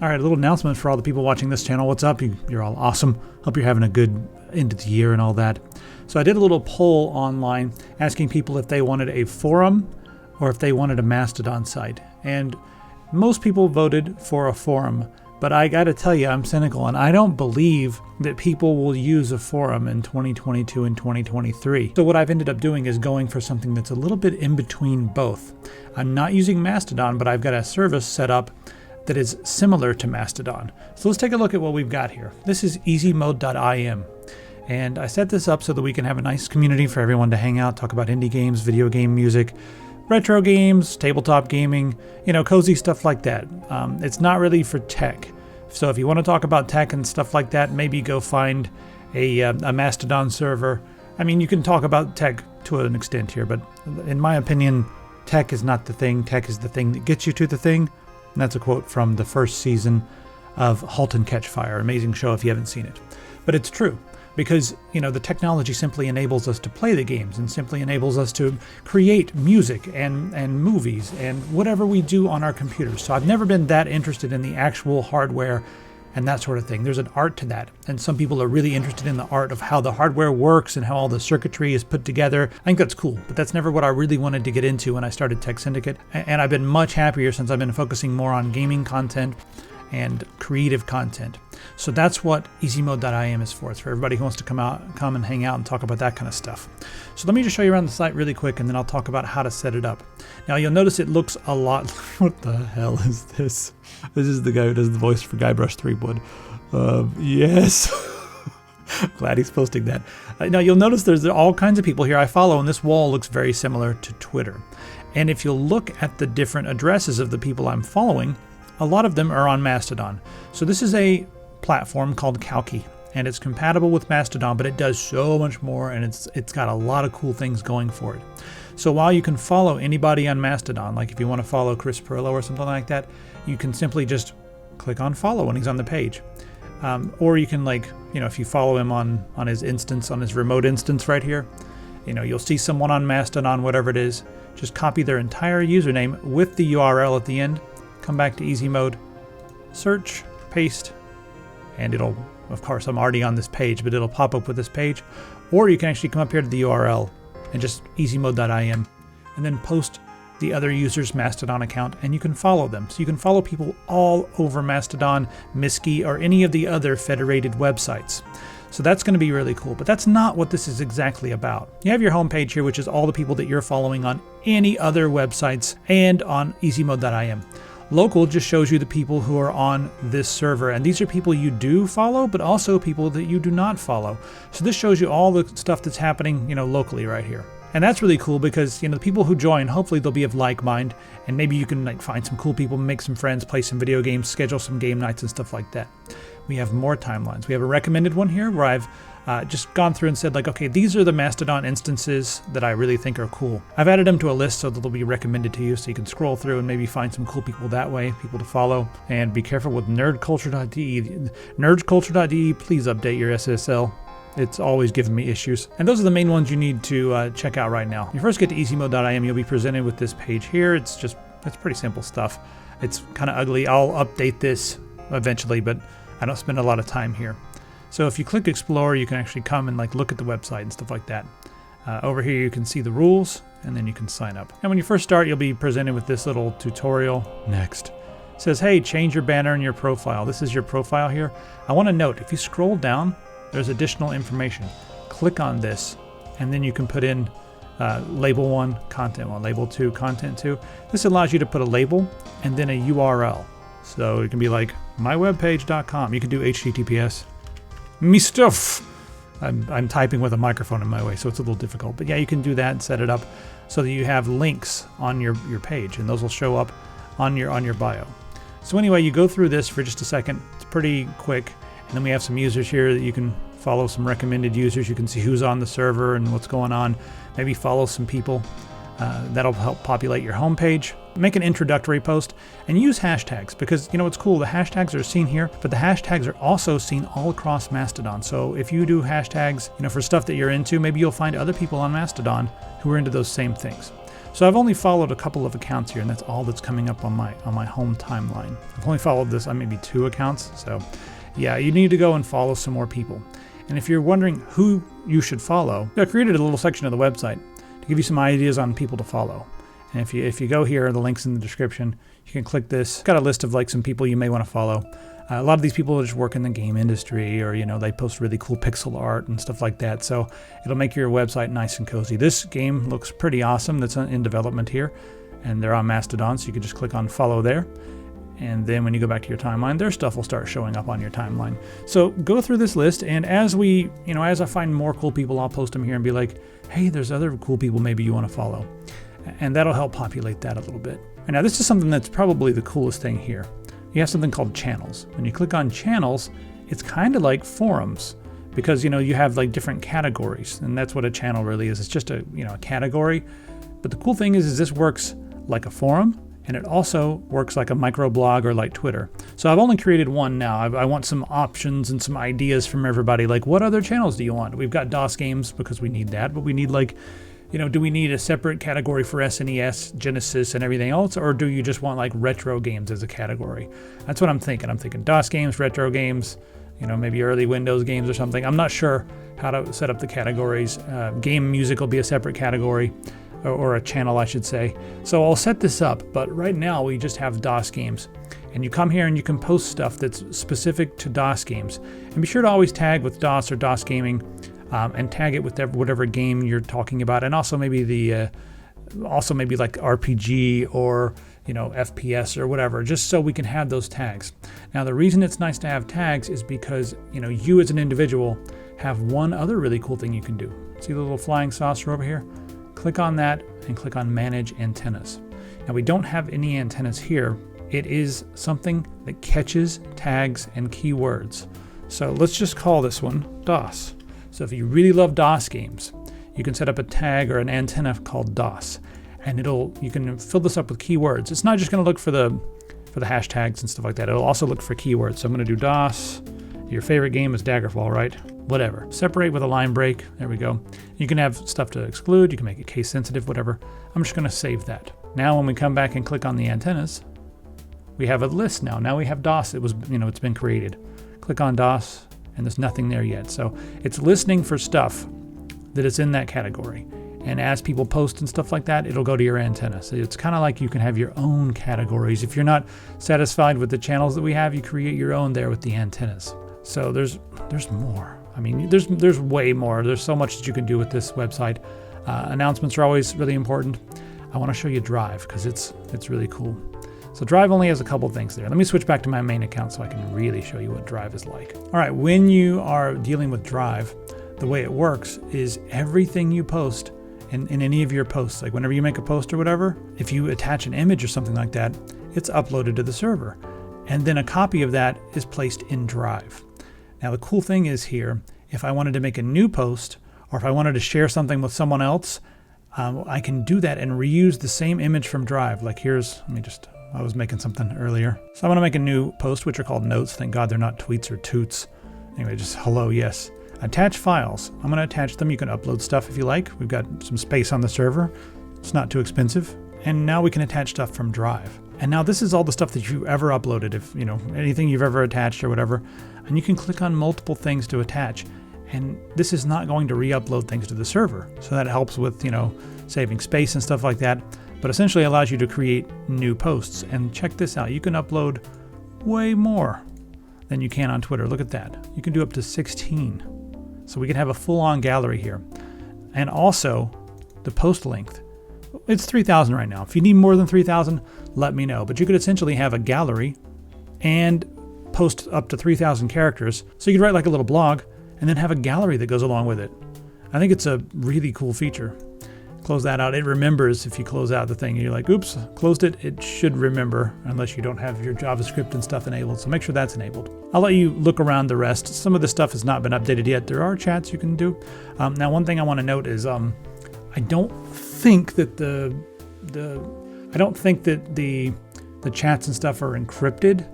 All right, a little announcement for all the people watching this channel. What's up? You're all awesome. Hope you're having a good end of the year and all that. So I did a little poll online asking people if they wanted a forum or if they wanted a Mastodon site. And most people voted for a forum. But I got to tell you, I'm cynical, and I don't believe that people will use a forum in 2022 and 2023. So what I've ended up doing is going for something that's a little bit in between both. I'm not using Mastodon, but I've got a service set up that is similar to Mastodon. So let's take a look at what we've got here. This is easymode.im. And I set this up so that we can have a nice community for everyone to hang out, talk about indie games, video game music, retro games, tabletop gaming, cozy stuff like that. It's not really for tech. So if you want to talk about tech and stuff like that, maybe go find a Mastodon server. I mean, you can talk about tech to an extent here, but in my opinion, tech is not the thing. Tech is the thing that gets you to the thing. And that's a quote from the first season of *Halt and Catch Fire*. Amazing show if you haven't seen it. But it's true, because the technology simply enables us to play the games and simply enables us to create music and movies and whatever we do on our computers. So I've never been that interested in the actual hardware and that sort of thing. There's an art to that. And some people are really interested in the art of how the hardware works and how all the circuitry is put together. I think that's cool, but that's never what I really wanted to get into when I started Tech Syndicate. And I've been much happier since I've been focusing more on gaming content and creative content. So that's what easymode.im is for. It's for everybody who wants to come and hang out and talk about that kind of stuff. So let me just show you around the site really quick, and then I'll talk about how to set it up. Now you'll notice it looks a lot. What the hell is this? This is the guy who does the voice for Guybrush Threepwood. Yes. Glad he's posting that. Now you'll notice there's all kinds of people here I follow, and this wall looks very similar to Twitter. And if you'll look at the different addresses of the people I'm following, a lot of them are on Mastodon. So this is a platform called Kalki, and it's compatible with Mastodon, but it does so much more, and it's got a lot of cool things going for it. So while you can follow anybody on Mastodon, like if you want to follow Chris Perillo or something like that, you can simply just click on follow when he's on the page. Or you can if you follow him on his instance, on his remote instance right here, you'll see someone on Mastodon, whatever it is, just copy their entire username with the URL at the end, come back to easy mode, search, paste, and it'll, of course, I'm already on this page, but it'll pop up with this page. Or you can actually come up here to the URL and just easymode.im and then post the other user's Mastodon account, and you can follow them. So you can follow people all over Mastodon, Miski, or any of the other federated websites. So that's going to be really cool, but that's not what this is exactly about. You have your homepage here, which is all the people that you're following on any other websites and on easymode.im. Local just shows you the people who are on this server, and these are people you do follow, but also people that you do not follow. So this shows you all the stuff that's happening, locally right here. And that's really cool because, the people who join, hopefully they'll be of like mind, and maybe you can find some cool people, make some friends, play some video games, schedule some game nights and stuff like that. We have more timelines. We have a recommended one here where I've just gone through and said okay, these are the Mastodon instances that I really think are cool. I've added them to a list so that they'll be recommended to you, so you can scroll through and maybe find some cool people that way, people to follow. And be careful with nerdculture.de. Nerdculture.de, please update your SSL. It's always giving me issues. And those are the main ones you need to check out right now. When you first get to easymode.im, you'll be presented with this page here. It's pretty simple stuff. It's kind of ugly. I'll update this eventually, but I don't spend a lot of time here. So if you click Explore, you can actually come and look at the website and stuff like that. Over here you can see the rules, and then you can sign up. And when you first start, you'll be presented with this little tutorial. Next. It says, hey, change your banner and your profile. This is your profile here. I want to note, if you scroll down, there's additional information. Click on this, and then you can put in label 1, content 1, label 2, content 2. This allows you to put a label and then a URL. So it can be like mywebpage.com. You can do HTTPS. Me stuff. I'm typing with a microphone in my way, so it's a little difficult. But yeah, you can do that and set it up so that you have links on your page, and those will show up on your bio. So anyway, you go through this for just a second. It's pretty quick. And then we have some users here that you can follow, some recommended users. You can see who's on the server and what's going on. Maybe follow some people. That'll help populate your homepage. Make an introductory post and use hashtags, because it's cool. The hashtags are seen here, but the hashtags are also seen all across Mastodon. So if you do hashtags, for stuff that you're into, maybe you'll find other people on Mastodon who are into those same things. So I've only followed a couple of accounts here, and that's all that's coming up on my home timeline. I've only followed this on maybe 2 accounts, so yeah, you need to go and follow some more people. And if you're wondering who you should follow, I created a little section of the website to give you some ideas on people to follow. And if you go here, the link's in the description, you can click this. It's got a list of like some people you may want to follow. A lot of these people just work in the game industry, or they post really cool pixel art and stuff like that. So it'll make your website nice and cozy. This game looks pretty awesome. That's in development here, and they're on Mastodon, so you can just click on follow there. And then when you go back to your timeline, their stuff will start showing up on your timeline. So go through this list, and as I find more cool people, I'll post them here and be like, hey, there's other cool people maybe you want to follow. And that'll help populate that a little bit. And now this is something that's probably the coolest thing here. You have something called channels. When you click on channels, it's kind of like forums, because you have like different categories, and that's what a channel really is. It's just a category. But the cool thing is this works like a forum, and it also works like a microblog or like Twitter. So I've only created one now. I want some options and some ideas from everybody. Like, what other channels do you want? We've got DOS games because we need that, but we need do we need a separate category for SNES, Genesis, and everything else? Or do you just want like retro games as a category? That's what I'm thinking. I'm thinking DOS games, retro games, maybe early Windows games or something. I'm not sure how to set up the categories. Game music will be a separate category, or a channel, I should say. So I'll set this up, but right now we just have DOS games. And you come here and you can post stuff that's specific to DOS games. And be sure to always tag with DOS or DOS gaming, and tag it with whatever game you're talking about, and also maybe like RPG or FPS or whatever, just so we can have those tags. Now the reason it's nice to have tags is because you as an individual have one other really cool thing you can do. See the little flying saucer over here? Click on that and click on Manage Antennas. Now we don't have any antennas here. It is something that catches tags and keywords. So let's just call this one DOS. So if you really love DOS games, you can set up a tag or an antenna called DOS, and you can fill this up with keywords. It's not just going to look for the hashtags and stuff like that. It'll also look for keywords. So I'm going to do DOS. Your favorite game is Daggerfall, right? Whatever. Separate with a line break. There we go. You can have stuff to exclude. You can make it case sensitive, whatever. I'm just going to save that. Now when we come back and click on the antennas, we have a list now. Now we have DOS. It's been created. Click on DOS, and there's nothing there yet. So it's listening for stuff that is in that category. And as people post and stuff like that, it'll go to your antenna. So it's kind of like you can have your own categories. If you're not satisfied with the channels that we have, you create your own there with the antennas. So there's more. I mean, there's way more. There's so much that you can do with this website. Announcements are always really important. I want to show you Drive because it's really cool. So Drive only has a couple things there. Let me switch back to my main account so I can really show you what Drive is like. All right, when you are dealing with Drive, the way it works is everything you post in any of your posts, like whenever you make a post or whatever, if you attach an image or something like that, it's uploaded to the server. And then a copy of that is placed in Drive. Now the cool thing is here, if I wanted to make a new post, or if I wanted to share something with someone else, I can do that and reuse the same image from Drive. Like I was making something earlier. So I'm going to make a new post, which are called notes. Thank God they're not tweets or toots. Anyway, just hello, yes. Attach files. I'm going to attach them. You can upload stuff if you like. We've got some space on the server. It's not too expensive. And now we can attach stuff from Drive. And now this is all the stuff that you ever uploaded, if anything you've ever attached or whatever. And you can click on multiple things to attach. And this is not going to re-upload things to the server. So that helps with, saving space and stuff like that. But essentially allows you to create new posts. And check this out. You can upload way more than you can on Twitter. Look at that. You can do up to 16. So we can have a full-on gallery here. And also, the post length. It's 3,000 right now. If you need more than 3,000, let me know. But you could essentially have a gallery and post up to 3,000 characters. So you could write like a little blog and then have a gallery that goes along with it. I think it's a really cool feature. Close that out. It remembers if you close out the thing and you're like, oops, closed it. It should remember unless you don't have your JavaScript and stuff enabled. So make sure that's enabled. I'll let you look around the rest. Some of this stuff has not been updated yet. There are chats you can do. Now, one thing I want to note is I don't think that the chats and stuff are encrypted.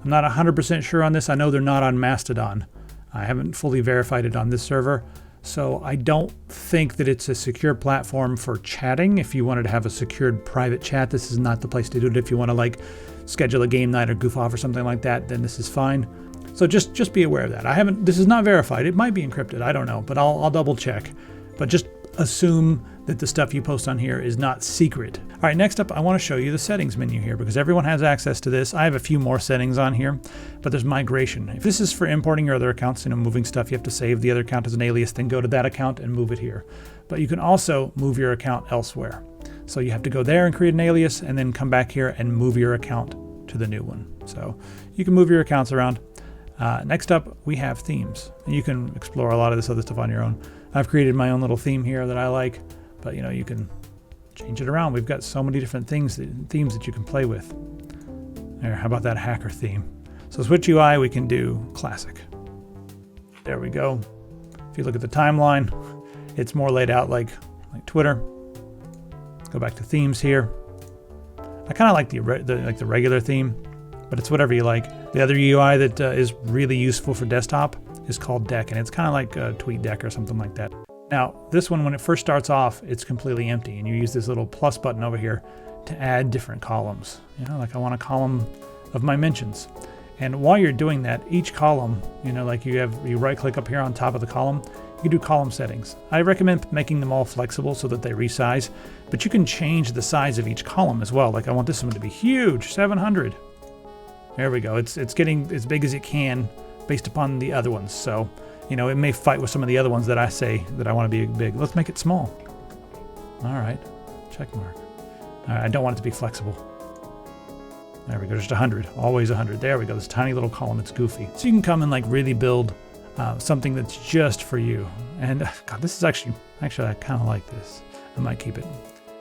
I'm not 100% sure on this. I know they're not on Mastodon. I haven't fully verified it on this server. So I don't think that it's a secure platform for chatting. If you wanted to have a secured private chat, this is not the place to do it. If you want to like schedule a game night or goof off or something like that, then this is fine. So just be aware of that. This is not verified. It might be encrypted. I don't know, but I'll double check. But just assume that the stuff you post on here is not secret. All right, next up, I want to show you the settings menu here because everyone has access to this. I have a few more settings on here, but there's migration. If this is for importing your other accounts, moving stuff, you have to save the other account as an alias, then go to that account and move it here. But you can also move your account elsewhere. So you have to go there and create an alias and then come back here and move your account to the new one. So you can move your accounts around. Next up, we have themes. You can explore a lot of this other stuff on your own. I've created my own little theme here that I like, but you can change it around. We've got so many different themes that you can play with. There, how about that hacker theme? So switch UI, we can do classic. There we go. If you look at the timeline, it's more laid out like Twitter. Go back to themes here. I kind of like the regular theme, but it's whatever you like. The other UI that is really useful for desktop is called Deck, and it's kind of like TweetDeck or something like that. Now, this one, when it first starts off, it's completely empty, and you use this little plus button over here to add different columns. Like I want a column of my mentions. And while you're doing that, each column, like you right click up here on top of the column, you can do column settings. I recommend making them all flexible so that they resize, but you can change the size of each column as well. Like I want this one to be huge, 700. There we go. It's getting as big as it can based upon the other ones. So, it may fight with some of the other ones that I say that I want to be big. Let's make it small. All right, check mark. All right, I don't want it to be flexible. There we go, just 100, always 100. There we go, this tiny little column, it's goofy. So you can come and like really build something that's just for you. And God, this is actually I kind of like this. I might keep it.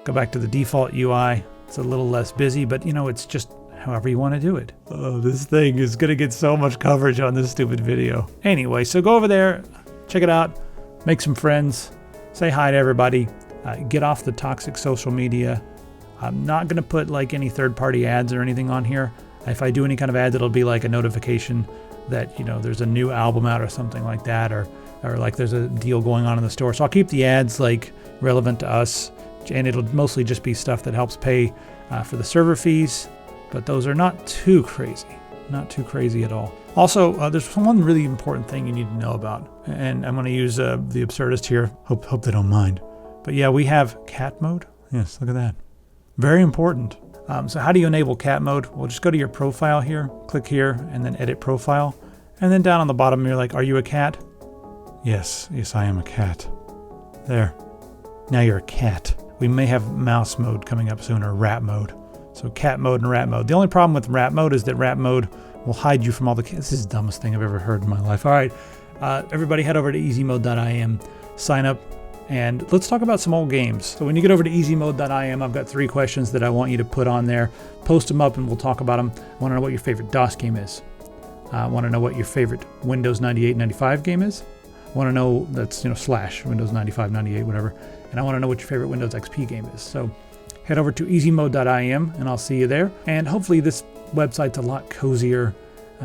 Go back to the default UI. It's a little less busy, but it's just however you want to do it. Oh, this thing is going to get so much coverage on this stupid video. Anyway, so go over there, check it out, make some friends, say hi to everybody, get off the toxic social media. I'm not going to put like any third-party ads or anything on here. If I do any kind of ads, it'll be like a notification that, there's a new album out or something like that, or like there's a deal going on in the store. So I'll keep the ads like relevant to us, and it'll mostly just be stuff that helps pay for the server fees. But those are not too crazy at all. Also, there's one really important thing you need to know about, and I'm going to use the absurdist here. Hope they don't mind. But yeah, we have cat mode. Yes, look at that. Very important. So how do you enable cat mode? Well, just go to your profile here, click here, and then edit profile. And then down on the bottom, you're like, are you a cat? Yes, I am a cat. There. Now you're a cat. We may have mouse mode coming up soon, or rat mode. So cat mode and rat mode. The only problem with rat mode is that rat mode will hide you from all the cats. This is the dumbest thing I've ever heard in my life. All right, everybody head over to easymode.im, sign up, and let's talk about some old games. So when you get over to easymode.im, I've got 3 questions that I want you to put on there. Post them up and we'll talk about them. I want to know what your favorite DOS game is. I want to know what your favorite Windows 98, 95 game is. I want to know that's, slash Windows 95, 98, whatever. And I want to know what your favorite Windows XP game is. So head over to easymode.im and I'll see you there. And hopefully this website's a lot cozier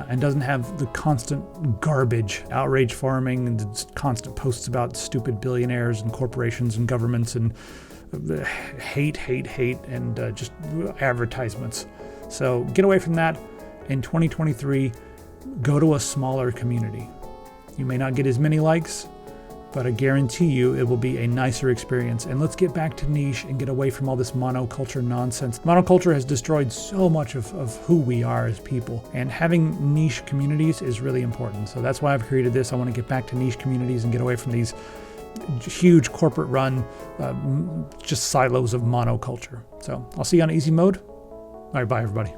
and doesn't have the constant garbage, outrage farming, and constant posts about stupid billionaires and corporations and governments and hate, and just advertisements. So get away from that. In 2023, go to a smaller community. You may not get as many likes, but I guarantee you it will be a nicer experience. And let's get back to niche and get away from all this monoculture nonsense. Monoculture has destroyed so much of who we are as people, and having niche communities is really important. So that's why I've created this. I want to get back to niche communities and get away from these huge corporate run just silos of monoculture. So I'll see you on Easy Mode. All right, bye everybody.